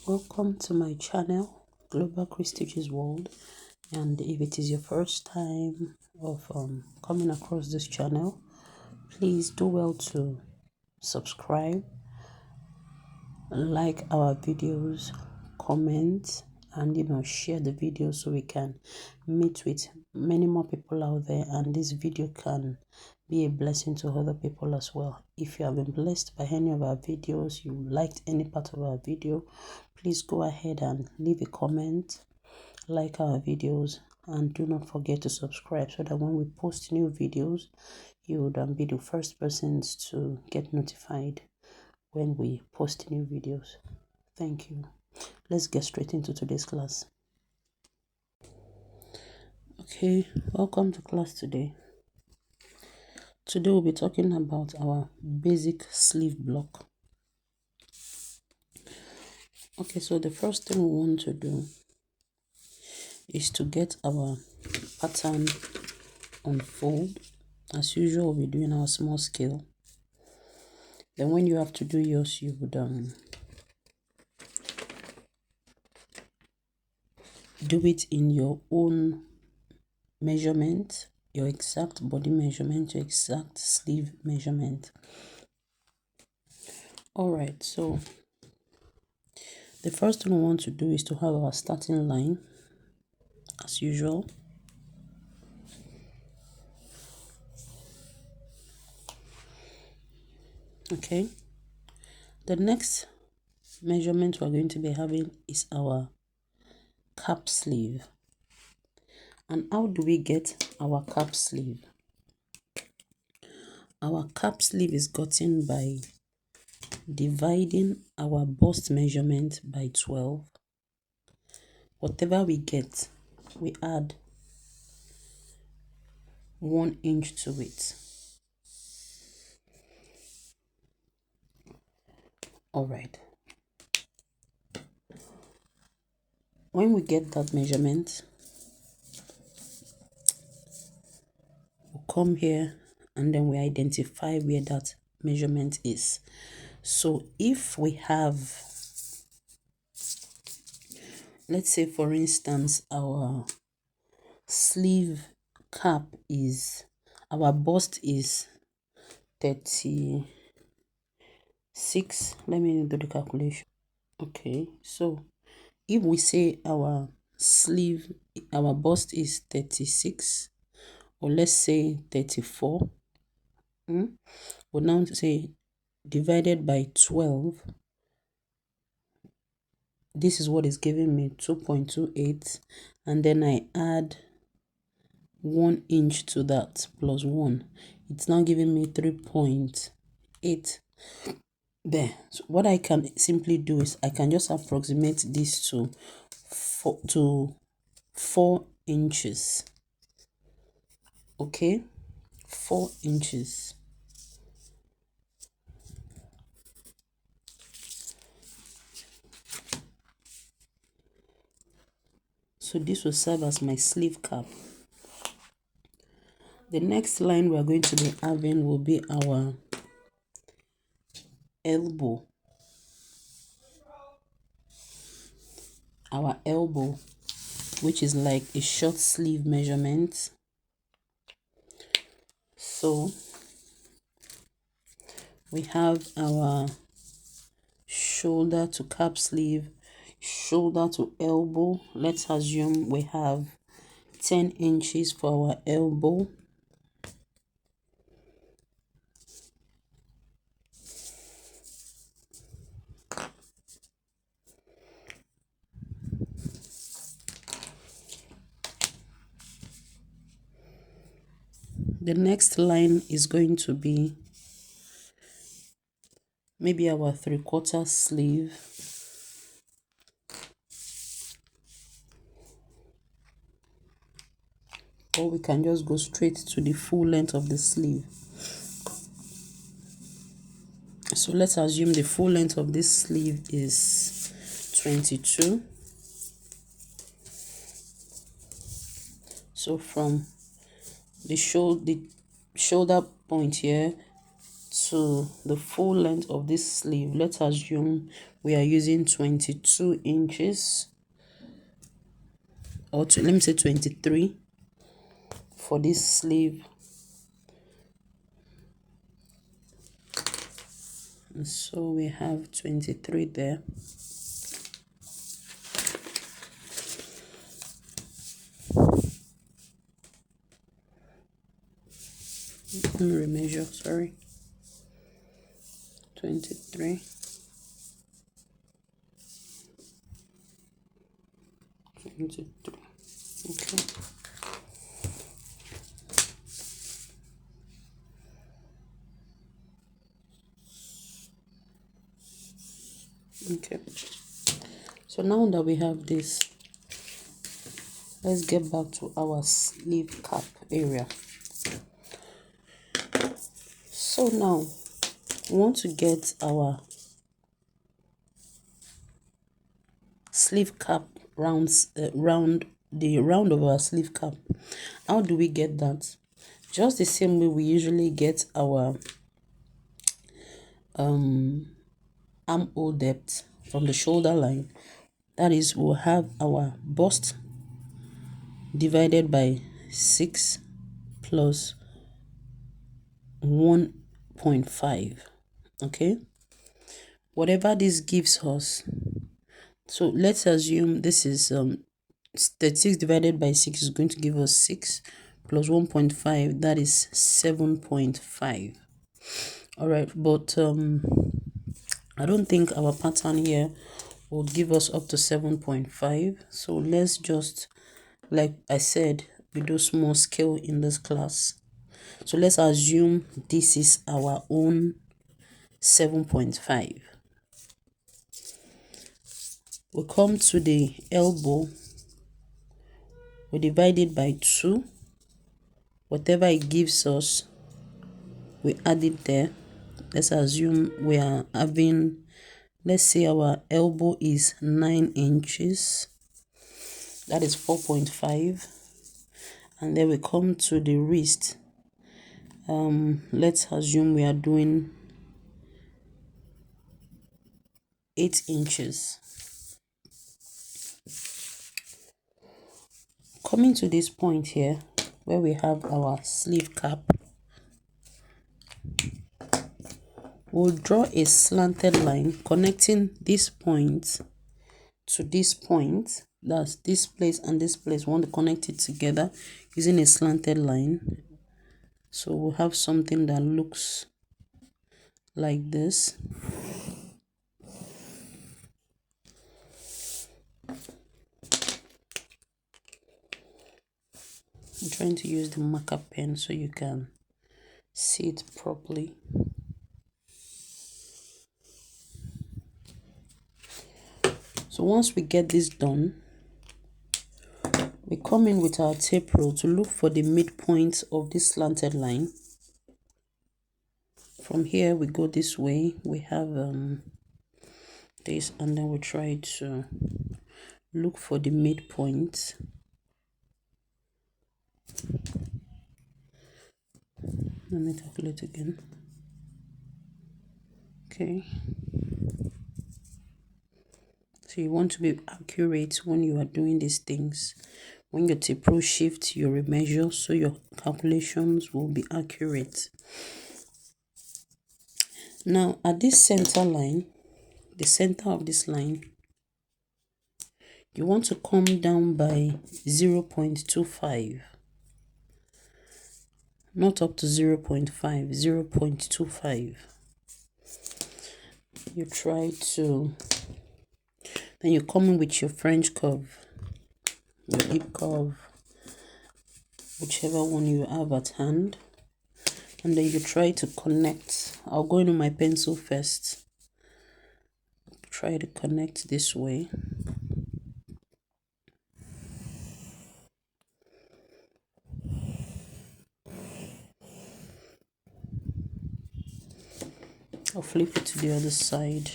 Welcome to my channel, Global Christages World. And if it is your first time of coming across this channel, please do well to subscribe, like our videos, comment, and share the video so we can meet with many more people out there, and this video can be a blessing to other people as well. If you have been blessed by any of our videos, you liked any part of our video, please go ahead and leave a comment, like our videos, and do not forget to subscribe so that when we post new videos, you would be the first persons to get notified when we post new videos. Thank you. Let's get straight into today's class. Okay, welcome to class today. Today we'll be talking about our basic sleeve block. Okay, so the first thing we want to do is to get our pattern on fold. As usual, we'll be doing our small scale. Then when you have to do yours, you would do it in your own measurement, your exact body measurement, your exact sleeve measurement. Alright, so the first thing we want to do is to have our starting line as usual. Okay, the next measurement we're going to be having is our cap sleeve. And how do we get our cap sleeve? Our cap sleeve is gotten by dividing our bust measurement by 12. Whatever we get, we add 1 inch to it. Alright. When we get that measurement, we'll come here and then we identify where that measurement is. So if we have, let's say for instance, our sleeve cap is, our bust is 36. Let me do the calculation. Okay, so if we say our sleeve, our bust is 36, or let's say 34, we'll now say divided by 12. This is what is giving me 2.28, and then I add 1 inch to that plus 1. It's now giving me 3.8 there. So what I can simply do is I can just approximate this to 4 inches. Okay, 4 inches. So this will serve as my sleeve cap. The next line we are going to be having will be our elbow. Our elbow, which is like a short sleeve measurement. So we have our shoulder to cap sleeve, shoulder to elbow. Let's assume we have 10 inches for our elbow. The next line is going to be maybe our 3/4 sleeve. Or we can just go straight to the full length of the sleeve. So let's assume the full length of this sleeve is 22. So from the shoulder point here to the full length of this sleeve, let's assume we are using 22 inches, or let me say 23 for this sleeve. And so we have 23 there. Let me remeasure, sorry. 23. 23. Okay. Okay. So now that we have this, let's get back to our sleeve cap area. So now we want to get our sleeve cap round of our sleeve cap. How do we get that? Just the same way we usually get our armhole depth from the shoulder line. That is, we'll have our bust divided by 6 plus 1.5. okay, whatever this gives us. So let's assume this is 36 divided by 6 is going to give us 6 plus 1.5, that is 7.5. all right, but I don't think our pattern here will give us up to 7.5. so let's just, like I said, we do small scale in this class. So let's assume this is our own 7.5. we come to the elbow, we divide it by 2. Whatever it gives us, we add it there. Let's assume we are having, let's say our elbow is 9 inches. That is 4.5. And then we come to the wrist. Let's assume we are doing 8 inches. Coming to this point here, where we have our sleeve cap, we'll draw a slanted line connecting this point to this point. That's this place and this place. We want to connect it together using a slanted line. So we'll have something that looks like this. I'm trying to use the marker pen so you can see it properly. So once we get this done, we come in with our tape rule to look for the midpoint of this slanted line. From here we go this way, we have this, and then we try to look for the midpoint. Let me calculate again. Okay, so you want to be accurate when you are doing these things. When your tape rule shifts, you remeasure so your calculations will be accurate. Now at this center line, the center of this line, you want to come down by 0.25, not up to 0.5, 0.25. You try to, then you come in with your French curve, your hip curve, whichever one you have at hand, and then you try to connect. I'll go into my pencil first. Try to connect this way. I'll flip it to the other side.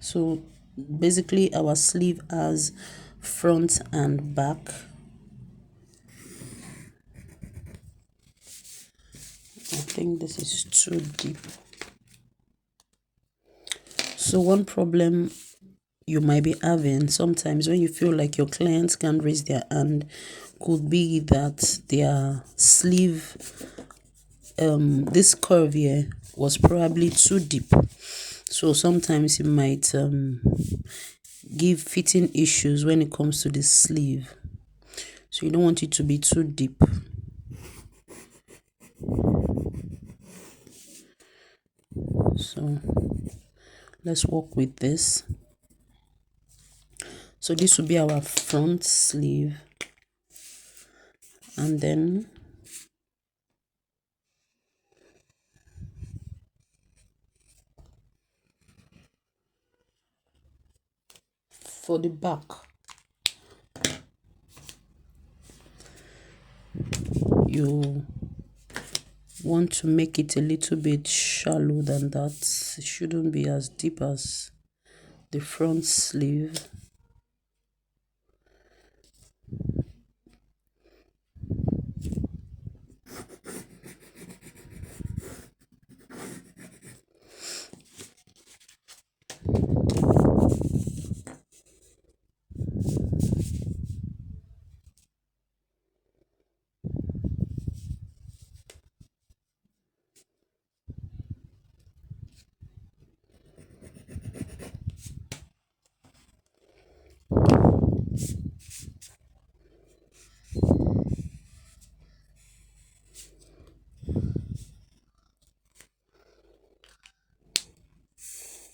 So basically our sleeve has front and back. I'll think this is too deep. So one problem you might be having sometimes when you feel like your clients can't raise their hand could be that their sleeve, this curve here was probably too deep. So sometimes it might give fitting issues when it comes to the sleeve. So you don't want it to be too deep. So let's work with this. So this will be our front sleeve, and then for the back, you want to make it a little bit shallow than that. It shouldn't be as deep as the front sleeve.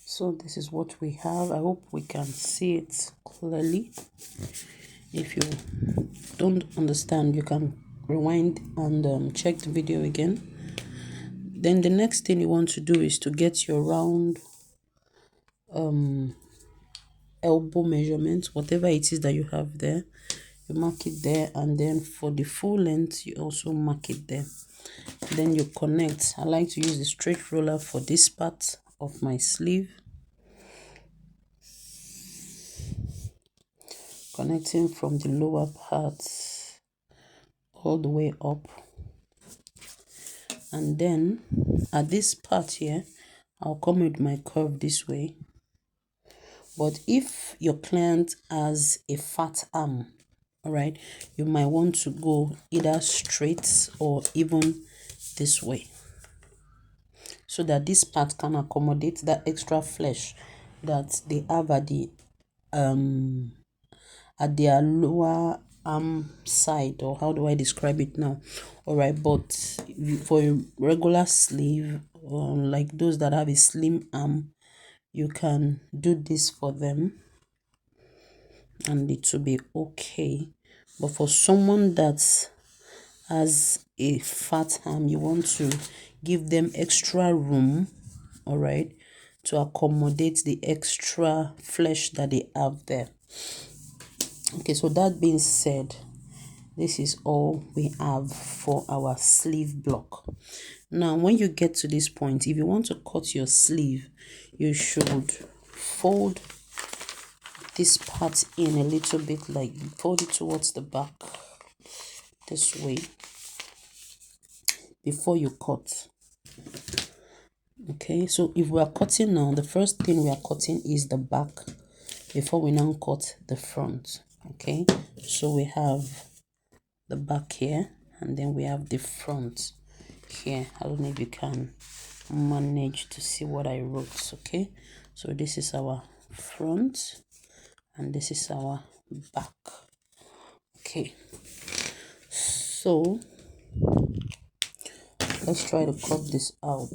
So this is what we have. I hope we can see it clearly. If you don't understand, you can rewind and check the video again. Then the next thing you want to do is to get your round elbow measurement, whatever it is that you have there. You mark it there, and then for the full length you also mark it there. Then you connect. I like to use the straight roller for this part of my sleeve, connecting from the lower part all the way up. And then at this part here, I'll come with my curve this way. But if your client has a fat arm, all right, you might want to go either straight or even this way, so that this part can accommodate that extra flesh that they have at their lower arm side, or how do I describe it now? All right, but for a regular sleeve, like those that have a slim arm, you can do this for them and it will be okay. But for someone that has a fat arm, you want to give them extra room, all right, to accommodate the extra flesh that they have there. Okay, so that being said, this is all we have for our sleeve block. Now when you get to this point, if you want to cut your sleeve, you should fold this part in a little bit, like fold it towards the back this way before you cut. Okay, so if we are cutting now, the first thing we are cutting is the back before we now cut the front. Okay, so we have the back here, and then we have the front here. I don't know if you can manage to see what I wrote. Okay, so this is our front and this is our back. Okay, so let's try to cut this out.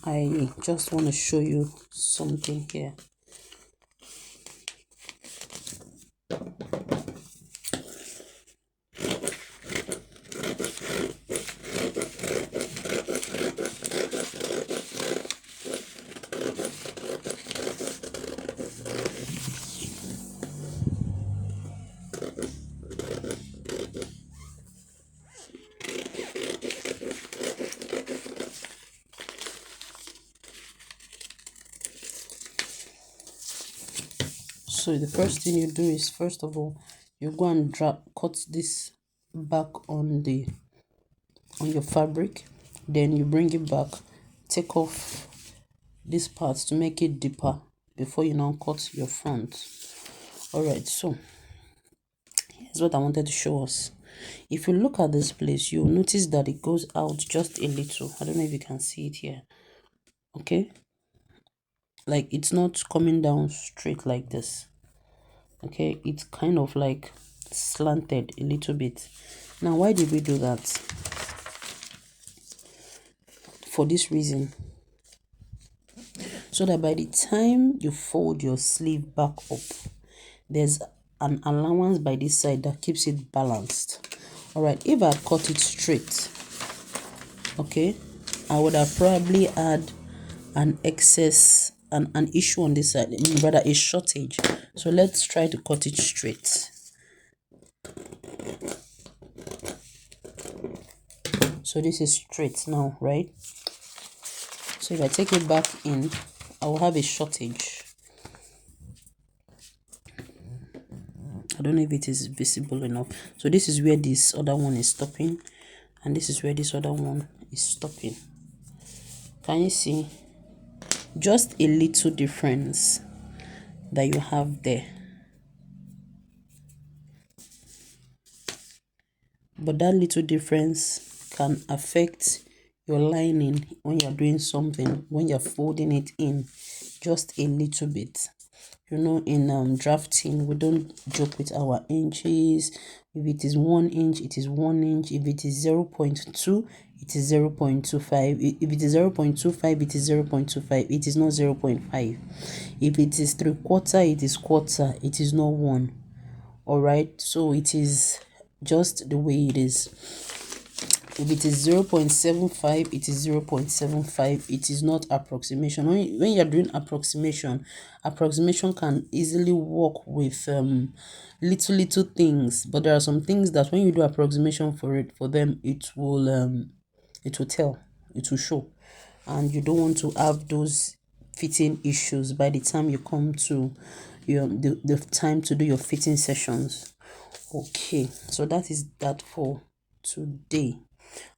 I just want to show you something here. So the first thing you do is, first of all, you go and cut this back on the on your fabric, then you bring it back, take off this part to make it deeper before you now cut your front. All right, so here's what I wanted to show us. If you look at this place, you'll notice that it goes out just a little. I don't know if you can see it here. Okay, like it's not coming down straight like this. Okay, it's kind of like slanted a little bit. Now, why did we do that? For this reason, so that by the time you fold your sleeve back up, there's an allowance by this side that keeps it balanced. All right, if I cut it straight, okay, I would have probably had an excess, an issue on this side, rather a shortage. So let's try to cut it straight. So this is straight now, right? So if I take it back in, I will have a shortage. I don't know if it is visible enough. So this is where this other one is stopping, and this is where this other one is stopping. Can you see? Just a little difference that you have there. But that little difference can affect your lining when you're doing something, when you're folding it in just a little bit. You know, in drafting, we don't joke with our inches. If it is 1 inch, it is 1 inch. If it is 0.2, it is 0.25. If it is 0.25, it is 0.25. It is not 0.5. If it is 3/4, it is quarter. It is not 1. All right, so it is just the way it is. If it is 0.75, it is 0.75. It is not approximation. When you're doing approximation can easily work with little things, but there are some things that when you do approximation for them, it will tell, it will show, and you don't want to have those fitting issues by the time you come to the time to do your fitting sessions. Okay, so that is that for today.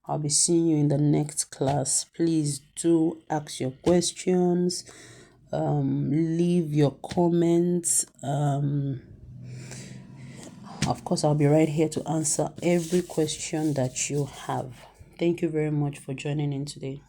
I'll be seeing you in the next class. Please do ask your questions, leave your comments. Of course, I'll be right here to answer every question that you have. Thank you very much for joining in today.